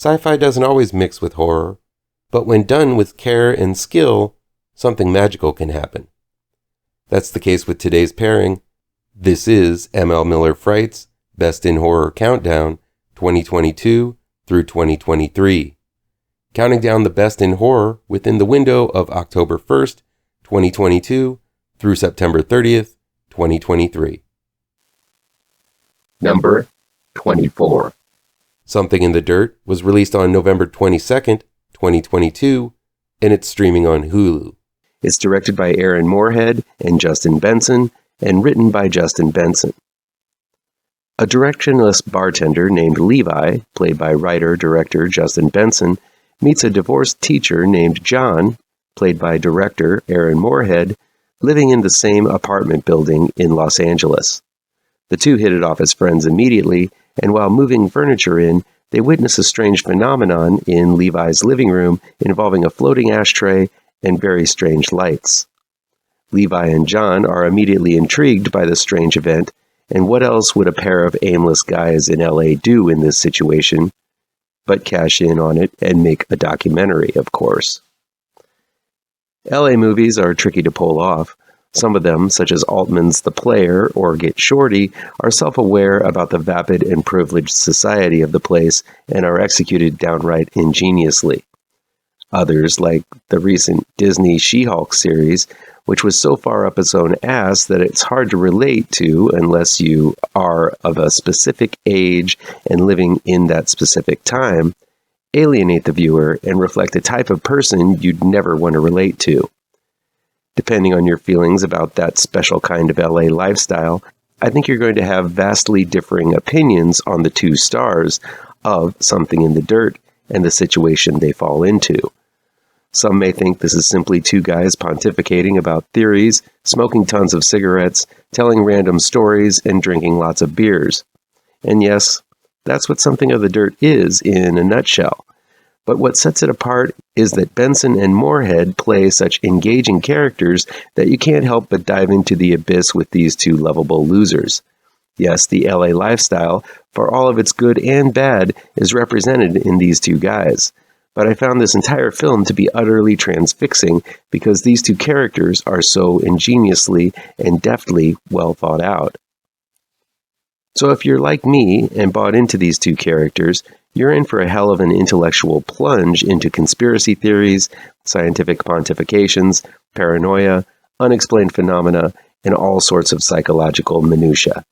Sci-fi doesn't always mix with horror, but when done with care and skill, something magical can happen. That's the case with today's pairing. This is M.L. Miller Fright's Best in Horror Countdown 2022 through 2023. Counting down the best in horror within the window of October 1st, 2022 through September 30th, 2023. Number 24. Something in the Dirt was released on November 22nd, 2022, and it's streaming on Hulu. It's directed by Aaron Moorhead and Justin Benson, and written by Justin Benson. A directionless bartender named Levi, played by writer-director Justin Benson, meets a divorced teacher named John, played by director Aaron Moorhead, living in the same apartment building in Los Angeles. The two hit it off as friends immediately, and while moving furniture in, they witness a strange phenomenon in Levi's living room involving a floating ashtray and very strange lights. Levi and John are immediately intrigued by the strange event, and what else would a pair of aimless guys in LA do in this situation but cash in on it and make a documentary, of course. LA movies are tricky to pull off. Some of them, such as Altman's The Player or Get Shorty, are self-aware about the vapid and privileged society of the place and are executed downright ingeniously. Others, like the recent Disney She-Hulk series, which was so far up its own ass that it's hard to relate to unless you are of a specific age and living in that specific time, alienate the viewer and reflect a type of person you'd never want to relate to. Depending on your feelings about that special kind of LA lifestyle, I think you're going to have vastly differing opinions on the two stars of Something in the Dirt and the situation they fall into. Some may think this is simply two guys pontificating about theories, smoking tons of cigarettes, telling random stories, and drinking lots of beers. And yes, that's what Something of the Dirt is in a nutshell. But what sets it apart is that Benson and Moorhead play such engaging characters that you can't help but dive into the abyss with these two lovable losers. Yes, the LA lifestyle, for all of its good and bad, is represented in these two guys. But I found this entire film to be utterly transfixing because these two characters are so ingeniously and deftly well thought out. So if you're like me and bought into these two characters, you're in for a hell of an intellectual plunge into conspiracy theories, scientific pontifications, paranoia, unexplained phenomena, and all sorts of psychological minutiae.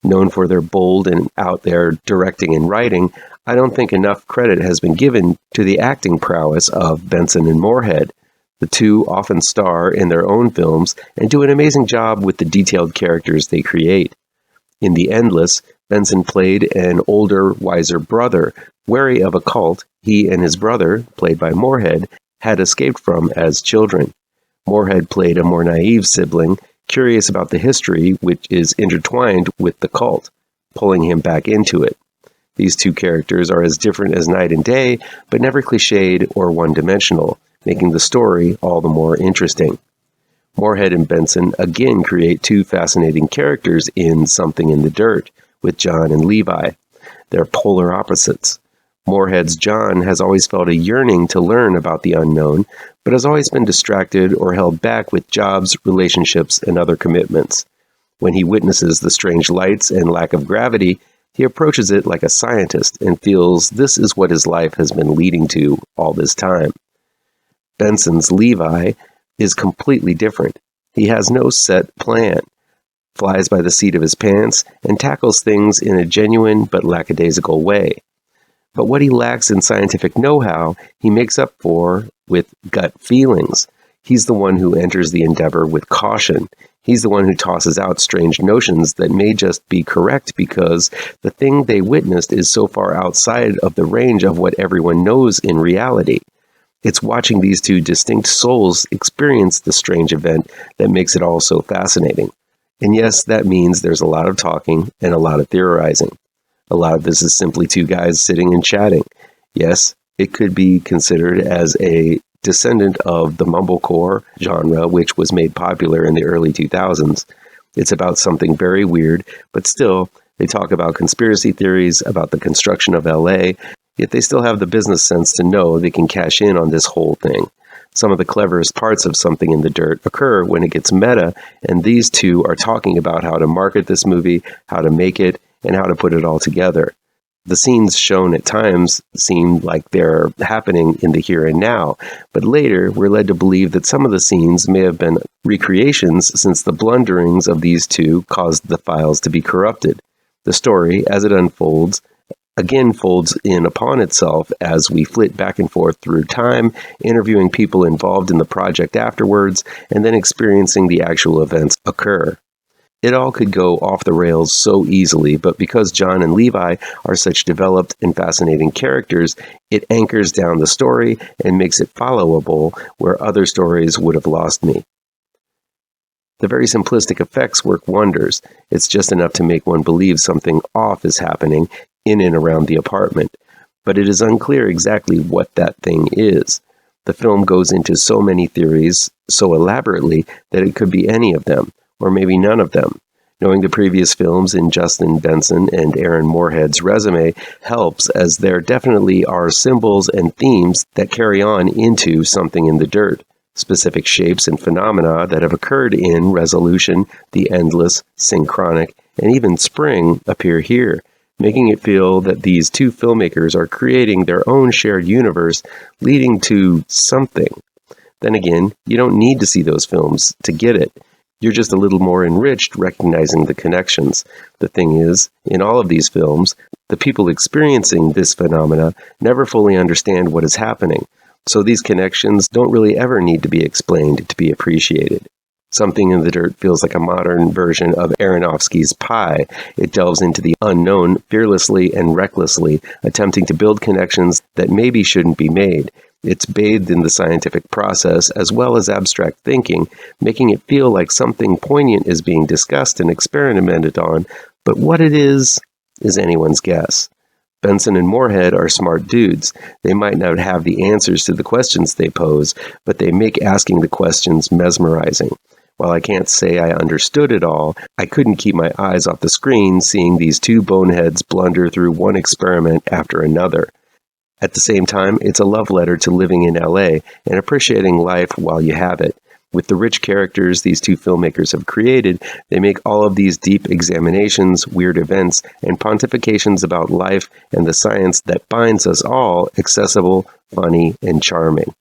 Known for their bold and out-there directing and writing, I don't think enough credit has been given to the acting prowess of Benson and Moorhead. The two often star in their own films and do an amazing job with the detailed characters they create. In The Endless, Benson played an older, wiser brother, wary of a cult he and his brother, played by Moorhead, had escaped from as children. Moorhead played a more naive sibling, curious about the history which is intertwined with the cult, pulling him back into it. These two characters are as different as night and day, but never cliched or one-dimensional, making the story all the more interesting. Moorhead and Benson again create two fascinating characters in Something in the Dirt, with John and Levi. They're polar opposites. Moorhead's John has always felt a yearning to learn about the unknown, but has always been distracted or held back with jobs, relationships, and other commitments. When he witnesses the strange lights and lack of gravity, he approaches it like a scientist and feels this is what his life has been leading to all this time. Benson's Levi is completely different. He has no set plan, flies by the seat of his pants, and tackles things in a genuine but lackadaisical way. But what he lacks in scientific know-how, he makes up for with gut feelings. He's the one who enters the endeavor with caution. He's the one who tosses out strange notions that may just be correct because the thing they witnessed is so far outside of the range of what everyone knows in reality. It's watching these two distinct souls experience the strange event that makes it all so fascinating. And yes, that means there's a lot of talking and a lot of theorizing. A lot of this is simply two guys sitting and chatting. Yes, it could be considered as a descendant of the mumblecore genre, which was made popular in the early 2000s. It's about something very weird, but still, they talk about conspiracy theories, about the construction of LA, yet they still have the business sense to know they can cash in on this whole thing. Some of the cleverest parts of Something in the Dirt occur when it gets meta, and these two are talking about how to market this movie, how to make it, and how to put it all together. The scenes shown at times seem like they're happening in the here and now, but later we're led to believe that some of the scenes may have been recreations since the blunderings of these two caused the files to be corrupted. The story, as it unfolds, again folds in upon itself as we flit back and forth through time, interviewing people involved in the project afterwards, and then experiencing the actual events occur. It all could go off the rails so easily, but because John and Levi are such developed and fascinating characters, it anchors down the story and makes it followable where other stories would have lost me. The very simplistic effects work wonders. It's just enough to make one believe something off is happening in and around the apartment, but it is unclear exactly what that thing is. The film goes into so many theories so elaborately that it could be any of them, or maybe none of them. Knowing the previous films in Justin Benson and Aaron Moorhead's resume helps, as there definitely are symbols and themes that carry on into Something in the Dirt. Specific shapes and phenomena that have occurred in Resolution, The Endless, Synchronic, and even Spring appear here, making it feel that these two filmmakers are creating their own shared universe, leading to something. Then again, you don't need to see those films to get it. You're just a little more enriched recognizing the connections. The thing is, in all of these films, the people experiencing this phenomena never fully understand what is happening, so these connections don't really ever need to be explained to be appreciated. Something in the Dirt feels like a modern version of Aronofsky's Pi. It delves into the unknown fearlessly and recklessly, attempting to build connections that maybe shouldn't be made. It's bathed in the scientific process as well as abstract thinking, making it feel like something poignant is being discussed and experimented on, but what it is anyone's guess. Benson and Moorhead are smart dudes. They might not have the answers to the questions they pose, but they make asking the questions mesmerizing. While I can't say I understood it all, I couldn't keep my eyes off the screen seeing these two boneheads blunder through one experiment after another. At the same time, it's a love letter to living in LA and appreciating life while you have it. With the rich characters these two filmmakers have created, they make all of these deep examinations, weird events, and pontifications about life and the science that binds us all accessible, funny, and charming.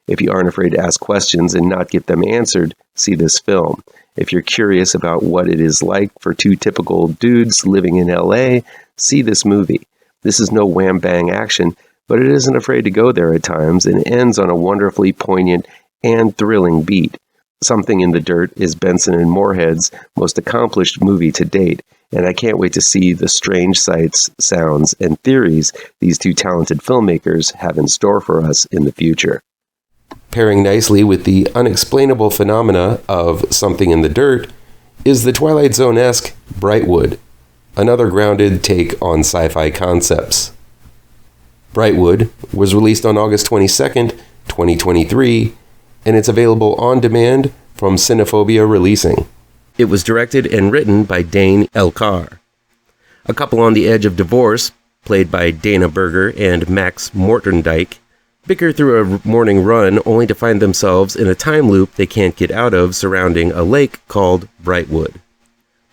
If you aren't afraid to ask questions and not get them answered, see this film. If you're curious about what it is like for two typical dudes living in LA, see this movie. This is no wham-bang action, but it isn't afraid to go there at times and ends on a wonderfully poignant and thrilling beat. Something in the Dirt is Benson and Moorhead's most accomplished movie to date, and I can't wait to see the strange sights, sounds, and theories these two talented filmmakers have in store for us in the future. Pairing nicely with the unexplainable phenomena of Something in the Dirt is the Twilight Zone-esque Brightwood, another grounded take on sci-fi concepts. Brightwood was released on August 22nd, 2023, and it's available on demand from Cinephobia Releasing. It was directed and written by Dane Elcar. A couple on the edge of divorce, played by Dana Berger and Max Mortendijk, bicker through a morning run only to find themselves in a time loop they can't get out of surrounding a lake called Brightwood.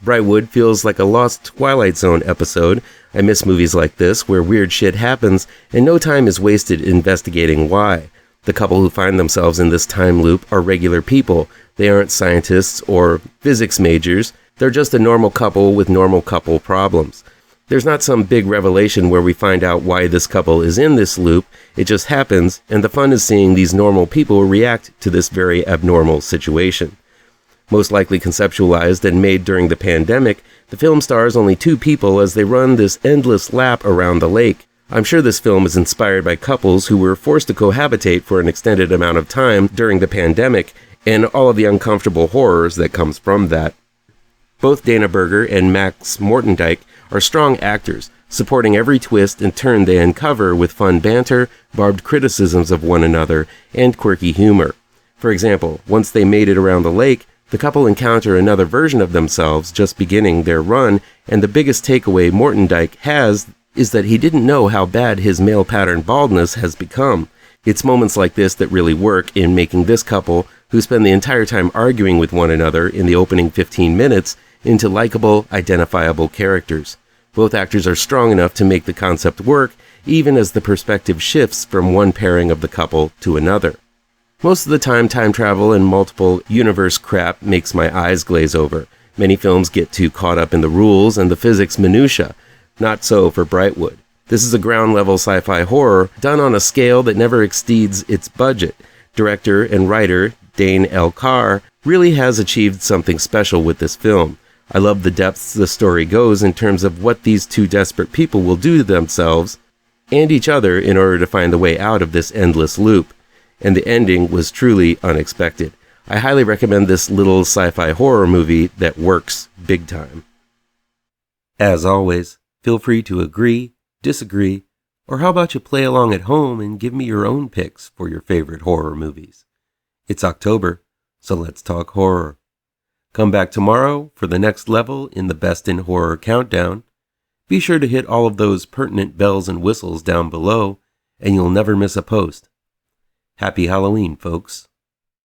Brightwood feels like a lost Twilight Zone episode. I miss movies like this where weird shit happens and no time is wasted investigating why. The couple who find themselves in this time loop are regular people. They aren't scientists or physics majors. They're just a normal couple with normal couple problems. There's not some big revelation where we find out why this couple is in this loop. It just happens, and the fun is seeing these normal people react to this very abnormal situation. Most likely conceptualized and made during the pandemic, the film stars only two people as they run this endless lap around the lake. I'm sure this film is inspired by couples who were forced to cohabitate for an extended amount of time during the pandemic and all of the uncomfortable horrors that comes from that. Both Dana Berger and Max Mortendijk are strong actors, supporting every twist and turn they uncover with fun banter, barbed criticisms of one another, and quirky humor. For example, once they made it around the lake, the couple encounter another version of themselves just beginning their run, and the biggest takeaway Mortendijk has is that he didn't know how bad his male pattern baldness has become. It's moments like this that really work in making this couple, who spend the entire time arguing with one another in the opening 15 minutes, into likable, identifiable characters. Both actors are strong enough to make the concept work, even as the perspective shifts from one pairing of the couple to another. Most of the time travel and multiple universe crap makes my eyes glaze over. Many films get too caught up in the rules and the physics minutiae. Not so for Brightwood. This is a ground-level sci-fi horror done on a scale that never exceeds its budget. Director and writer Dane Elcar really has achieved something special with this film. I love the depths the story goes in terms of what these two desperate people will do to themselves and each other in order to find the way out of this endless loop. And the ending was truly unexpected. I highly recommend this little sci-fi horror movie that works big time. As always, feel free to agree, disagree, or how about you play along at home and give me your own picks for your favorite horror movies. It's October, so let's talk horror. Come back tomorrow for the next level in the Best in Horror Countdown. Be sure to hit all of those pertinent bells and whistles down below, and you'll never miss a post. Happy Halloween, folks.